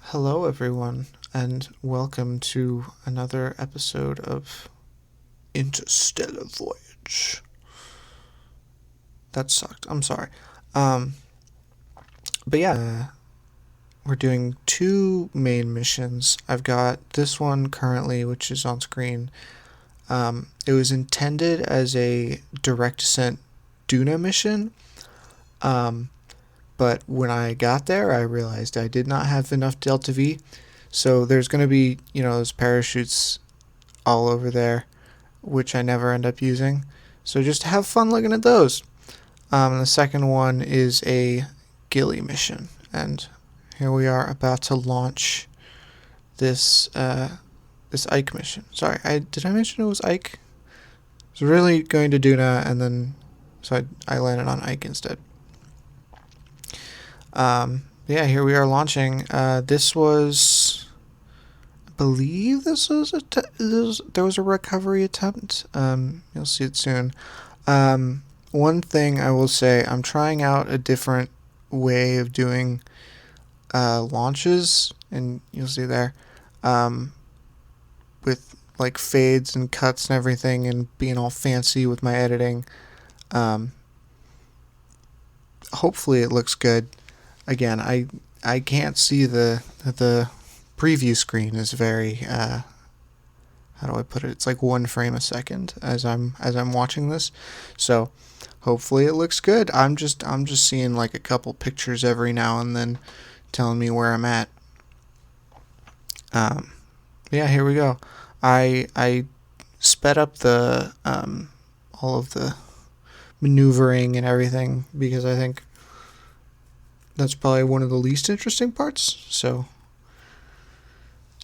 Hello, everyone, and welcome to another episode of Interstellar Voyage. That sucked. I'm sorry. Um, but yeah, we're doing two main missions. I've got this one currently, which is on screen. It was intended as a direct descent Duna mission. Um, but when I got there, I realized I did not have enough Delta V. So there's going to be, those parachutes all over there, which I never end up using. So just have fun looking at those. The second one is a Gilly mission, and here we are about to launch this Ike mission. Sorry, did I mention it was Ike? I was really going to Duna, and then I landed on Ike instead. Yeah, here we are launching. This was, I believe, there was a recovery attempt. You'll see it soon. One thing I will say, I'm trying out a different way of doing launches, and you'll see there, with like fades and cuts and everything, and being all fancy with my editing. Um, Hopefully it looks good. Again, I can't see the preview screen is very how do I put it? It's like one frame a second as I'm watching this, so hopefully it looks good. I'm just seeing like a couple pictures every now and then, telling me where I'm at. Um, yeah, here we go. I sped up the all of the maneuvering and everything because I think that's probably one of the least interesting parts. So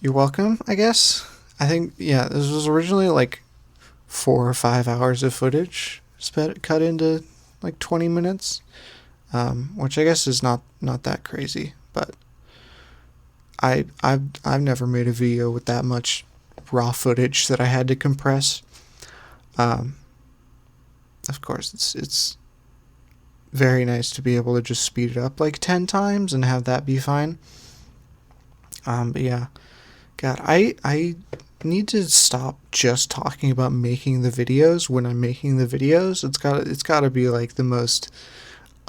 you're welcome, I guess. I think, yeah, this was originally like 4 or 5 hours of footage cut into like 20 minutes, which I guess is not that crazy. But I've never made a video with that much raw footage that I had to compress. Um, of course, it's very nice to be able to just speed it up like 10 times and have that be fine. But yeah, God, I need to stop just talking about making the videos when I'm making the videos. It's got to be like the most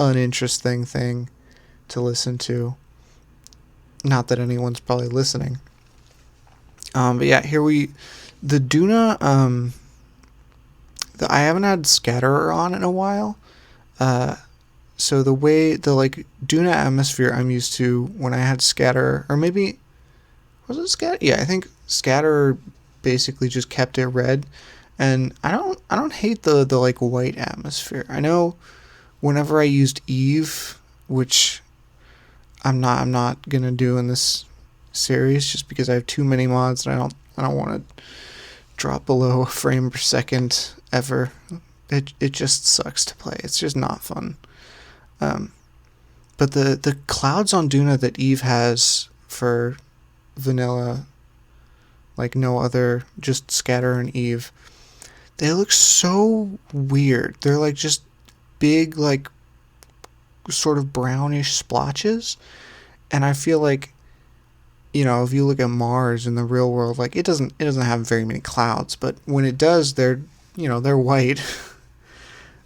uninteresting thing to listen to. Not that anyone's probably listening. But yeah, the Duna. I haven't had Scatterer on in a while. So the way the like Duna atmosphere I'm used to when I had Scatterer, or maybe was it Scatter? Yeah, I think Scatterer basically just kept it red, and I don't hate the like white atmosphere. I know whenever I used Eve, which I'm not gonna do in this series just because I have too many mods and I don't want to drop below a frame per second ever. It just sucks to play. It's just not fun. Um, but the clouds on Duna that Eve has for vanilla, like no other, just Scatter and Eve, they look so weird. They're like just big, like sort of brownish splotches, and I feel like, if you look at Mars in the real world, like it doesn't have very many clouds, but when it does, they're white.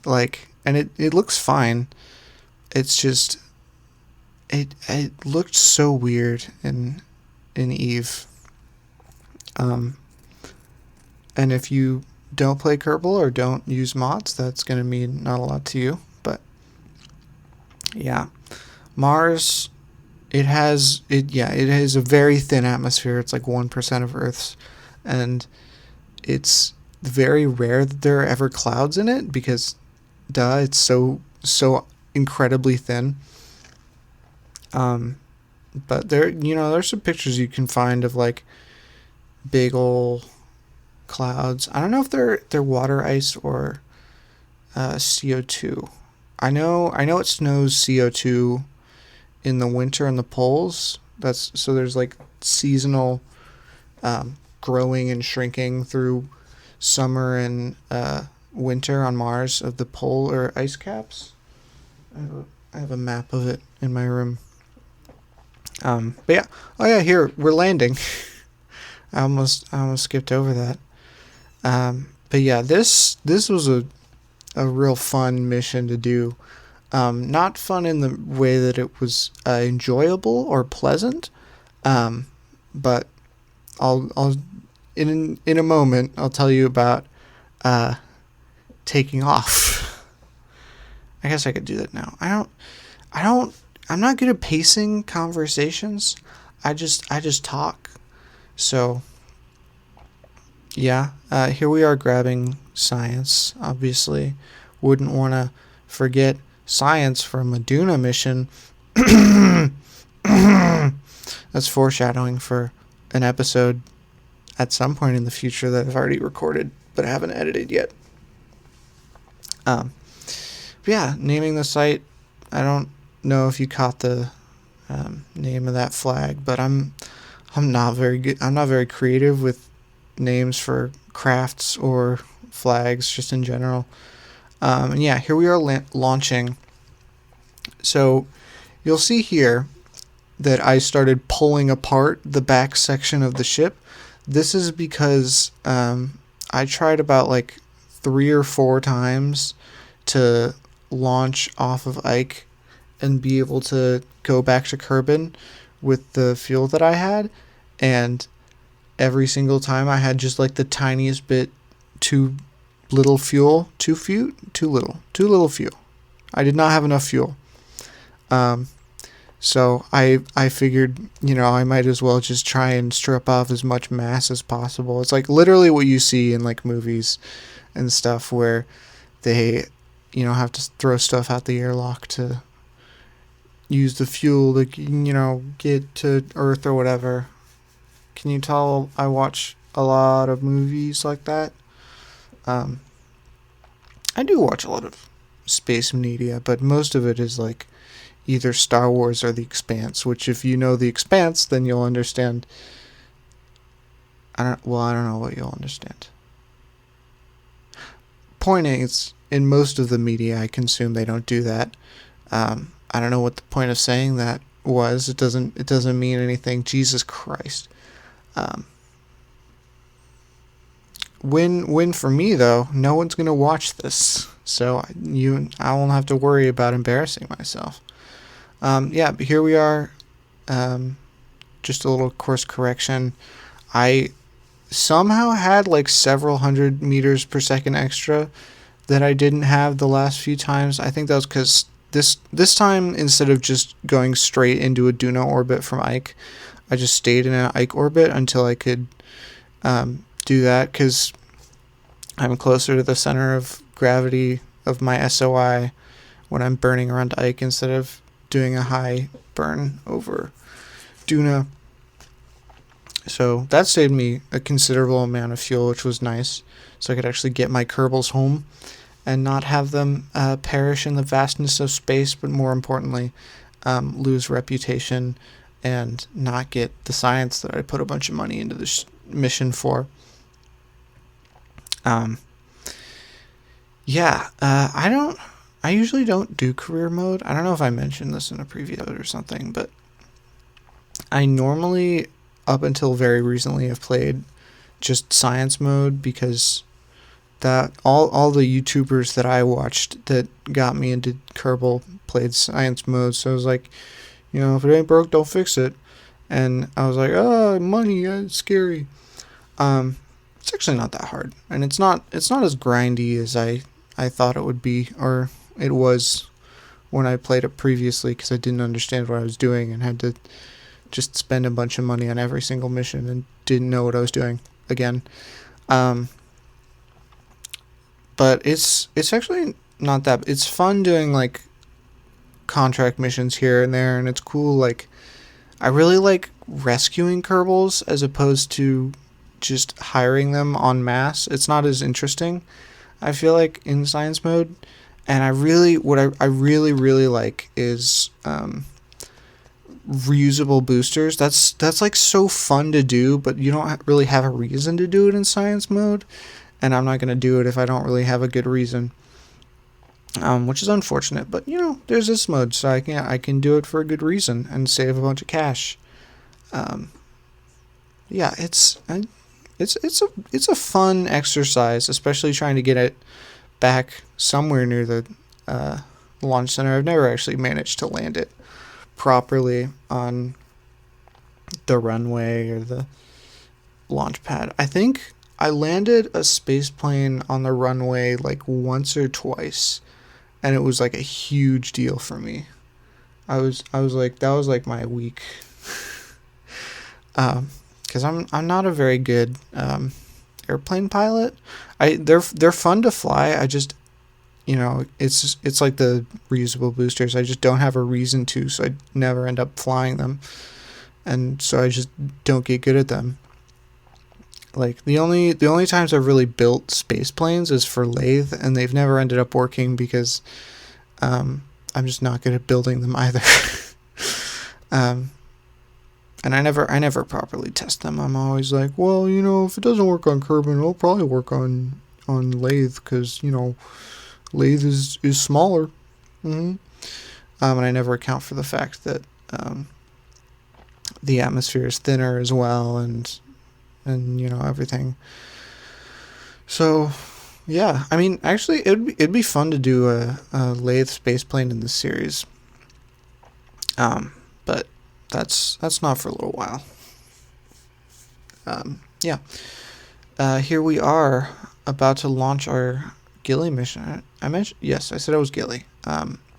Like, and it looks fine. It's just it looked so weird in Eve. Um, and if you don't play Kerbal or don't use mods, that's gonna mean not a lot to you. But yeah, Mars, it has a very thin atmosphere. It's like 1% of Earth's, and it's very rare that there are ever clouds in it because, duh, it's so incredibly thin. Um, but there's some pictures you can find of like big ol' clouds. I don't know if they're water ice or CO2. I know it snows CO2 in the winter in the poles. That's so there's like seasonal growing and shrinking through summer and winter on Mars of the polar ice caps. I have a map of it in my room. But yeah, oh yeah, here we're landing. I almost skipped over that. But yeah, this was a real fun mission to do. Not fun in the way that it was enjoyable or pleasant, but I'll in a moment I'll tell you about uh, taking off. I guess I could do that now. I don't I'm not good at pacing conversations. I just talk. So yeah, here we are grabbing science. Obviously, wouldn't want to forget science from a Duna mission. That's foreshadowing for an episode at some point in the future that I've already recorded but I haven't edited yet. Um, but yeah, naming the site. I don't know if you caught the name of that flag, but I'm not very good. I'm not very creative with names for crafts or flags, just in general. And yeah, here we are launching. So you'll see here that I started pulling apart the back section of the ship. This is because I tried about like 3 or 4 times to launch off of Ike and be able to go back to Kerbin with the fuel that I had, and every single time I had just like the tiniest bit too little fuel, too little fuel. I did not have enough fuel. So I figured, I might as well just try and strip off as much mass as possible. It's like literally what you see in like movies and stuff where they, have to throw stuff out the airlock to use the fuel to, get to Earth or whatever. Can you tell I watch a lot of movies like that? I do watch a lot of space media, but most of it is like either Star Wars or The Expanse, which if you know The Expanse, then you'll understand. I don't know what you'll understand. Point is, in most of the media I consume, they don't do that. I don't know what the point of saying that was. It doesn't mean anything. Jesus Christ. Win for me though. No one's gonna watch this, so I won't have to worry about embarrassing myself. Yeah, but here we are. Just a little course correction. I somehow had like several hundred meters per second extra that I didn't have the last few times. I think that was because this time, instead of just going straight into a Duna orbit from Ike, I just stayed in an Ike orbit until I could do that, because I'm closer to the center of gravity of my SOI when I'm burning around Ike instead of doing a high burn over Duna. So that saved me a considerable amount of fuel, which was nice. So I could actually get my Kerbals home and not have them perish in the vastness of space, but more importantly, lose reputation and not get the science that I put a bunch of money into this mission for. I usually don't do career mode. I don't know if I mentioned this in a previous episode or something, but I normally, up until very recently, have played just science mode, because that all the YouTubers that I watched that got me into Kerbal played science mode. So I was like, if it ain't broke, don't fix it. And I was like, oh, money, it's scary. It's actually not that hard, and it's not as grindy as I thought it would be, or it was when I played it previously, because I didn't understand what I was doing and had to just spend a bunch of money on every single mission and didn't know what I was doing again. But it's actually not that. It's fun doing like contract missions here and there, and it's cool. Like, I really like rescuing Kerbals as opposed to just hiring them en masse. It's not as interesting, I feel like, in science mode. And what I really like is reusable boosters. That's like so fun to do, but you don't really have a reason to do it in science mode, and I'm not going to do it if I don't really have a good reason. which is unfortunate. But there's this mode, so I can do it for a good reason and save a bunch of cash. Um, yeah, it's a fun exercise, especially trying to get it back somewhere near the uh, launch center. I've never actually managed to land it properly on the runway or the launch pad. I think I landed a space plane on the runway like once or twice, and it was like a huge deal for me. I was like, that was like my week, because I'm not a very good airplane pilot. They're fun to fly. I just it's like the reusable boosters. I just don't have a reason to, so I never end up flying them, and so I just don't get good at them. Like the only times I've really built space planes is for lathe, and they've never ended up working because I'm just not good at building them either. um, and I never properly test them. I'm always like, well, if it doesn't work on Kerbin, it'll probably work on lathe because lathe is smaller. Mm-hmm. And I never account for the fact that the atmosphere is thinner as well, and everything. So yeah, I mean, actually, it'd be fun to do a lathe space plane in this series. But that's not for a little while. Yeah. Here we are about to launch our Gilly mission. I mentioned, yes, I said it was Gilly.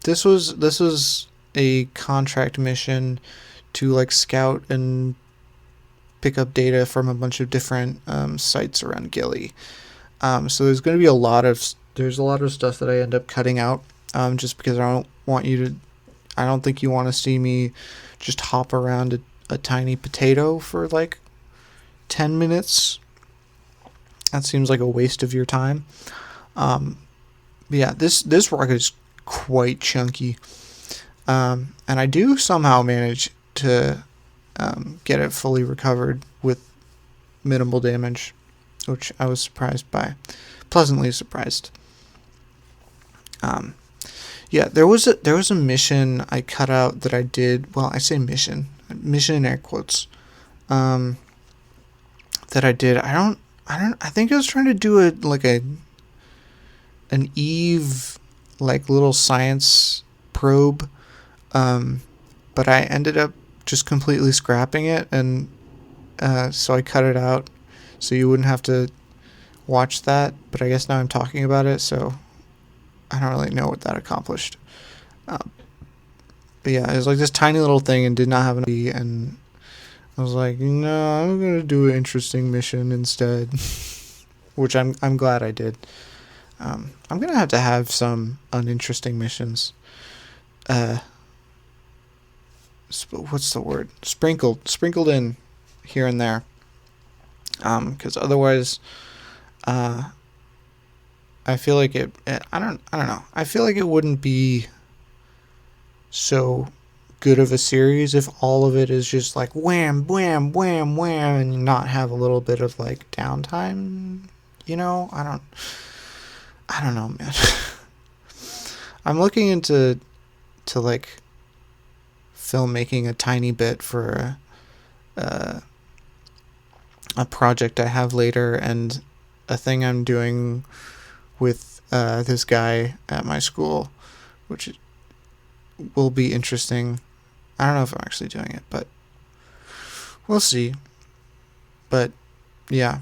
This was a contract mission to like scout and pick up data from a bunch of different sites around Gilly. So there's a lot of stuff that I end up cutting out, just because I don't think you want to see me just hop around a tiny potato for like 10 minutes. That seems like a waste of your time. Yeah, this rocket is quite chunky, and I do somehow manage to get it fully recovered with minimal damage, which I was pleasantly surprised. Yeah, there was a mission I cut out that I did. Well, I say mission in air quotes. That I did. I think I was trying to do an Eve like little science probe, but I ended up just completely scrapping it, and so I cut it out so you wouldn't have to watch that. But I guess now I'm talking about it, so I don't really know what that accomplished. Um, but yeah, it was like this tiny little thing and did not have an E, and I was like, no, I'm gonna do an interesting mission instead, which I'm glad I did. I'm gonna have to have some uninteresting missions. Uh, what's the word? Sprinkled in here and there. Because otherwise, uh, I feel like I don't know. I feel like it wouldn't be so good of a series if all of it is just like wham, wham, wham, wham, and not have a little bit of like downtime. I don't know, man. I'm looking into like filmmaking a tiny bit for a project I have later, and a thing I'm doing with this guy at my school, which will be interesting. I don't know if I'm actually doing it, but we'll see. But yeah,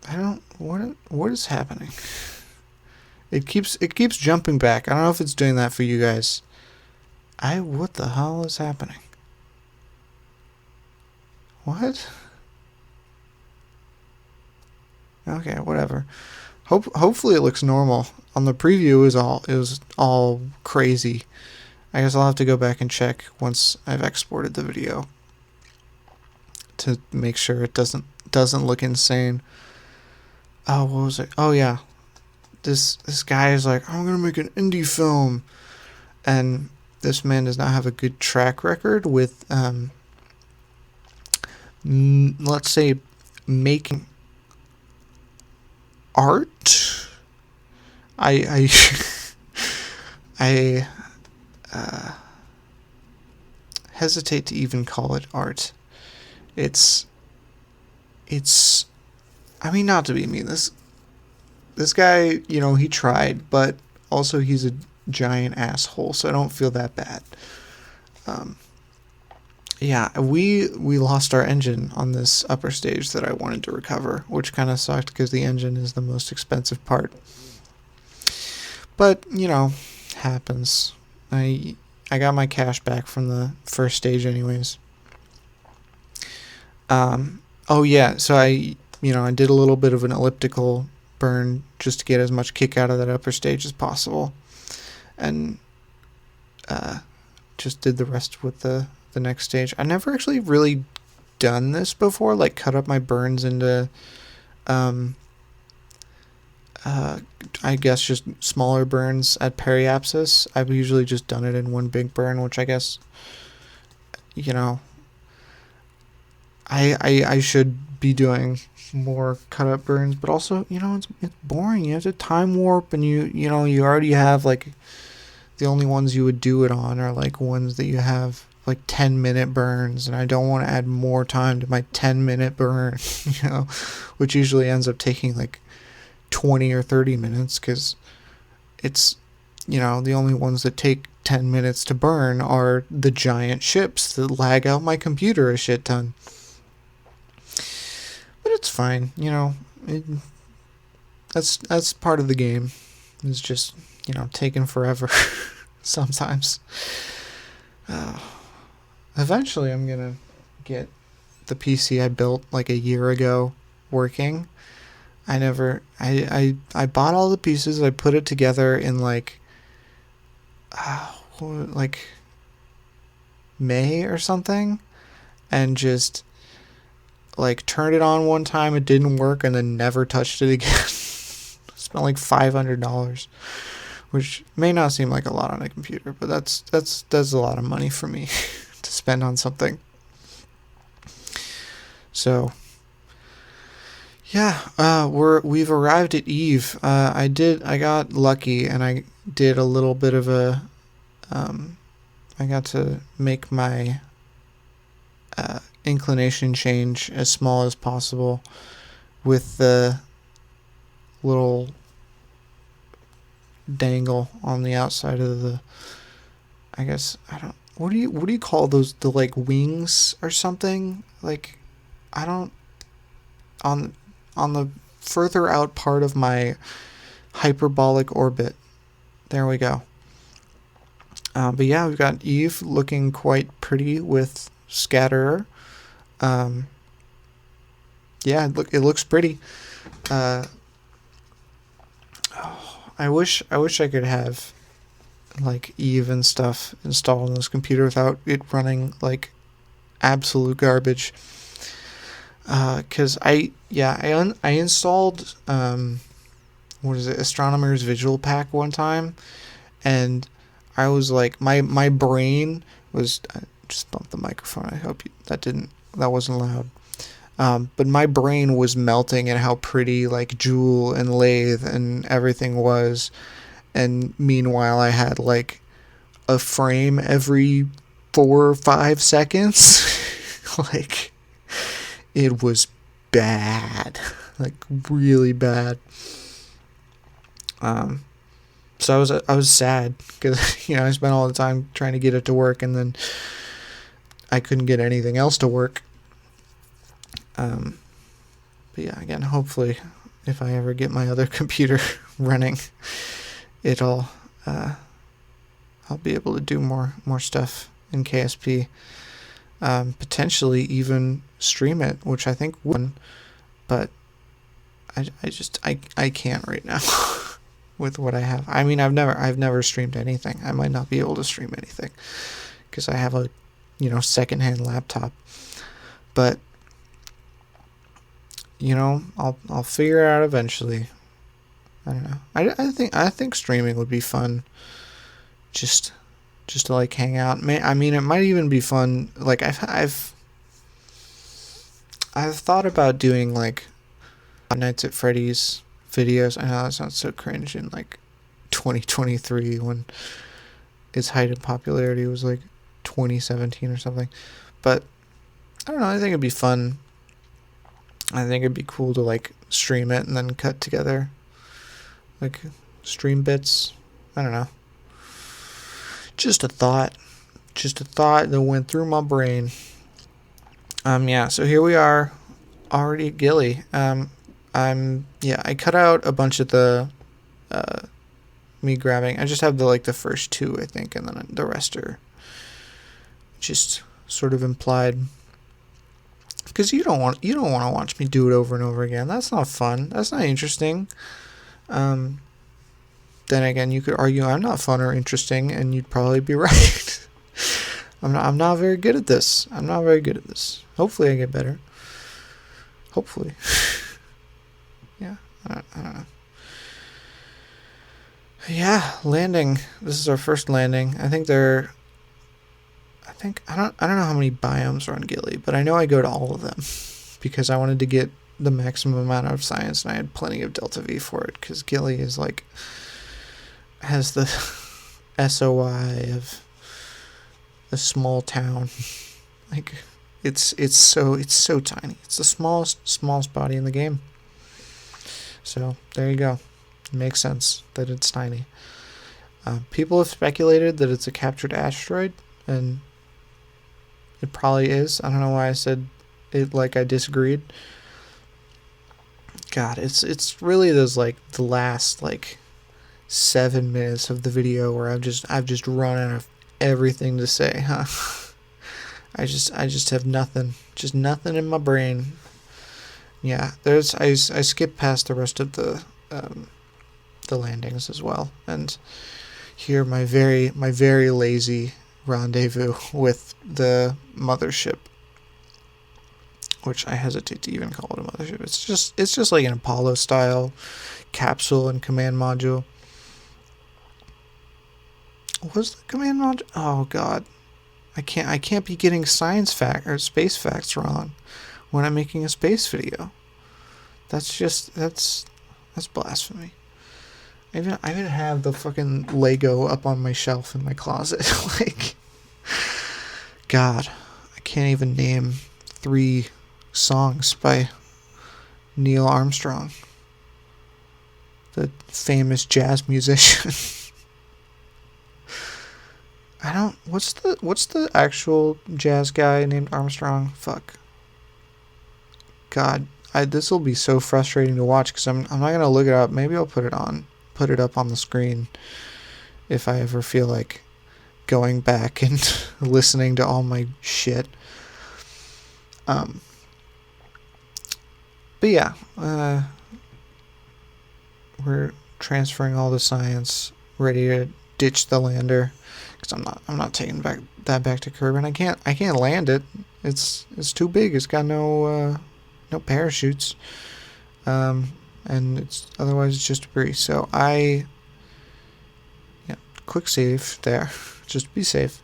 I don't. What is happening? It keeps jumping back. I don't know if it's doing that for you guys. What the hell is happening? What? Okay, whatever. Hopefully it looks normal. On the preview it was all crazy. I guess I'll have to go back and check once I've exported the video to make sure it doesn't look insane. Oh, what was it? Oh yeah. This guy is like, I'm gonna make an indie film, and this man does not have a good track record with let's say making art. I I hesitate to even call it art. It's it's I mean, not to be mean, this guy, he tried, but also he's a giant asshole, so I don't feel that bad. Um, yeah, we lost our engine on this upper stage that I wanted to recover, which kind of sucked because the engine is the most expensive part. But happens. I got my cash back from the first stage, anyways. Oh yeah, so I did a little bit of an elliptical burn just to get as much kick out of that upper stage as possible, and uh, just did the rest with the next stage. I never actually really done this before, like cut up my burns into, um, uh, I guess just smaller burns at periapsis. I've usually just done it in one big burn, which I guess, you know, I should be doing more cut up burns, but also, it's boring. You have to time warp, and you already have like the only ones you would do it on are like ones that you have like 10-minute burns, and I don't want to add more time to my 10-minute burn, which usually ends up taking like 20 or 30 minutes because it's, the only ones that take 10 minutes to burn are the giant ships that lag out my computer a shit ton. But it's fine, that's part of the game. It's just, taking forever sometimes. Uh, Eventually, I'm gonna get the PC I built like a year ago working. I bought all the pieces. I put it together in like May or something, and just like turned it on one time. It didn't work, and then never touched it again. Spent like $500, which may not seem like a lot on a computer, but that's a lot of money for me to spend on something. So yeah, we've arrived at Eve. I got lucky, and I did a little bit of I got to make my inclination change as small as possible with the little dangle on the outside of the, I guess, I don't, what do you call those, the like wings or something, like, I don't, on the further out part of my hyperbolic orbit. There we go. But yeah, we've got Eve looking quite pretty with Scatterer. Yeah, it looks pretty. I wish I could have like Eve and stuff installed on this computer without it running like absolute garbage. Cause I installed what is it, Astronomer's Visual Pack one time, and I was like, my brain was, I just bumped the microphone. I hope that wasn't loud. But my brain was melting at how pretty like Joule and Lathe and everything was, and meanwhile I had like a frame every 4 or 5 seconds. Like, it was bad, like really bad. So I was sad because I spent all the time trying to get it to work, and then I couldn't get anything else to work. But yeah, again, hopefully, if I ever get my other computer running, it'll I'll be able to do more stuff in KSP. Potentially even stream it, which I think would, but I can't right now with what I have. I mean, I've never streamed anything. I might not be able to stream anything because I have a secondhand laptop, but I'll figure it out eventually. I don't know. I think streaming would be fun. Just to like hang out. I mean, it might even be fun. Like I've thought about doing like Nights at Freddy's videos. I know that sounds so cringe in like 2023 when its height of popularity was like 2017 or something. But I don't know. I think it'd be fun. I think it'd be cool to like stream it and then cut together like stream bits. I don't know. Just a thought. Just a thought that went through my brain. Yeah, so here we are, already at Gilly. I cut out a bunch of the me grabbing. I just have the first two, I think, and then the rest are just sort of implied. Because you don't want to watch me do it over and over again. That's not fun. That's not interesting. Then again, you could argue I'm not fun or interesting, and you'd probably be right. I'm not very good at this. Hopefully I get better. Hopefully. Yeah, I don't know. Yeah, landing. This is our first landing. I don't know how many biomes are on Gilly, but I know I go to all of them because I wanted to get the maximum amount out of science, and I had plenty of Delta V for it because Gilly is has the SOI of a small town. It's so tiny. It's the smallest body in the game. So there you go. It makes sense that it's tiny. People have speculated that it's a captured asteroid, and it probably is. I don't know why I said it like I disagreed. God, it's really those the last 7 minutes of the video where I've just run out of everything to say, huh? I just have nothing in my brain. Yeah, I skipped past the rest of the landings as well, and here my very lazy rendezvous with the mothership, which I hesitate to even call it a mothership. It's just like an Apollo style capsule and command module. What's the command module? Oh God, I can't be getting science fact or space facts wrong when I'm making a space video. That's blasphemy. I even have the fucking Lego up on my shelf in my closet. God, I can't even name 3 songs by Neil Armstrong, the famous jazz musician. What's the actual jazz guy named Armstrong? Fuck. God, this will be so frustrating to watch because I'm not gonna look it up. Maybe I'll put it up on the screen if I ever feel like going back and listening to all my shit. But yeah, we're transferring all the science, ready to ditch the lander because I'm not taking back to Kerbin. I can't land it. It's too big. It's got no parachutes. And otherwise it's just debris. So quick save there, just be safe.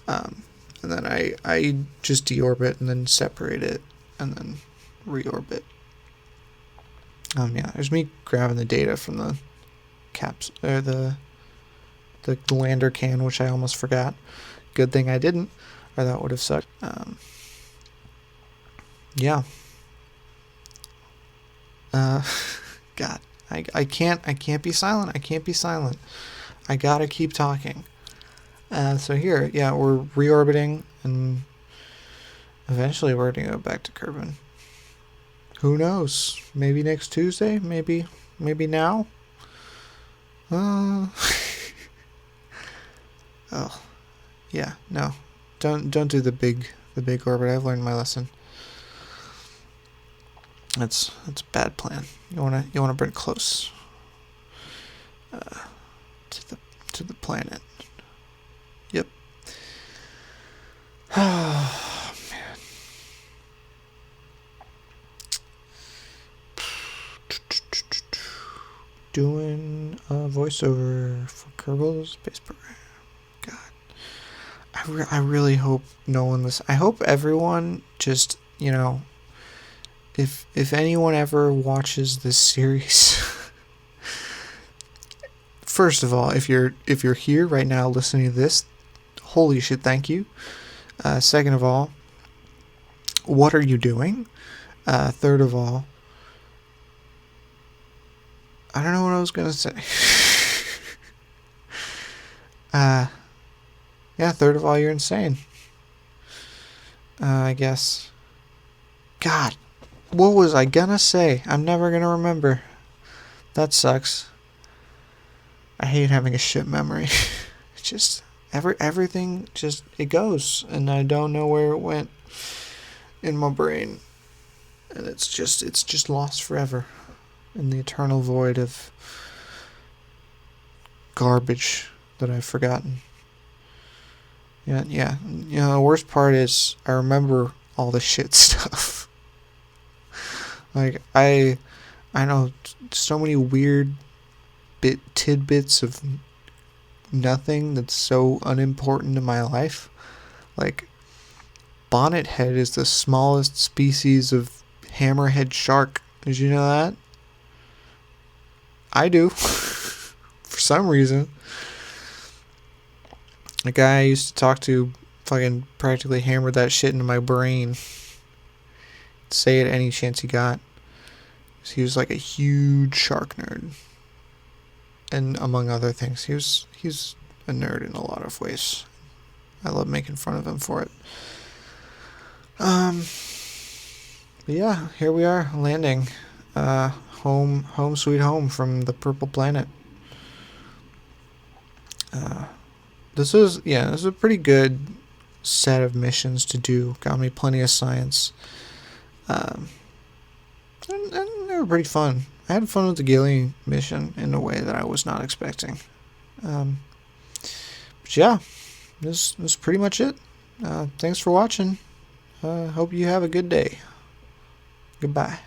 And then I just deorbit and then separate it and then reorbit. There's me grabbing the data from the caps or the lander can, which I almost forgot. Good thing I didn't, or that would have sucked. Yeah. God, I can't be silent. I gotta keep talking. So here, yeah, we're reorbiting, and eventually we're gonna go back to Kerbin. Who knows? Maybe next Tuesday? Maybe now? Oh, yeah, no. Don't do the big orbit. I've learned my lesson. That's a bad plan. You wanna bring it close to the planet. Yep. Oh man. Doing a voiceover for Kerbal Space Program. God, I really hope no one listens. I hope everyone just if anyone ever watches this series first of all, if you're here right now listening to this, holy shit, thank you. Second of all, what are you doing? Third of all, I don't know what I was gonna say. Yeah, third of all, you're insane. I guess. God, what was I gonna say? I'm never gonna remember. That sucks. I hate having a shit memory. It's just everything just it goes, and I don't know where it went in my brain, and it's just lost forever in the eternal void of garbage that I've forgotten. Yeah, yeah. The worst part is I remember all the shit stuff. Like I know so many weird tidbits of nothing that's so unimportant in my life. Like bonnet head is the smallest species of hammerhead shark. Did you know that? I do. For some reason. The guy I used to talk to fucking practically hammered that shit into my brain. Say it any chance he got. He was like a huge shark nerd. And among other things, he's a nerd in a lot of ways. I love making fun of him for it. But yeah, here we are landing. Home sweet home from the purple planet. This is a pretty good set of missions to do. Got me plenty of science. And they were pretty fun. I had fun with the Gilly mission in a way that I was not expecting. But yeah, this is pretty much it. Thanks for watching. Hope you have a good day. Goodbye.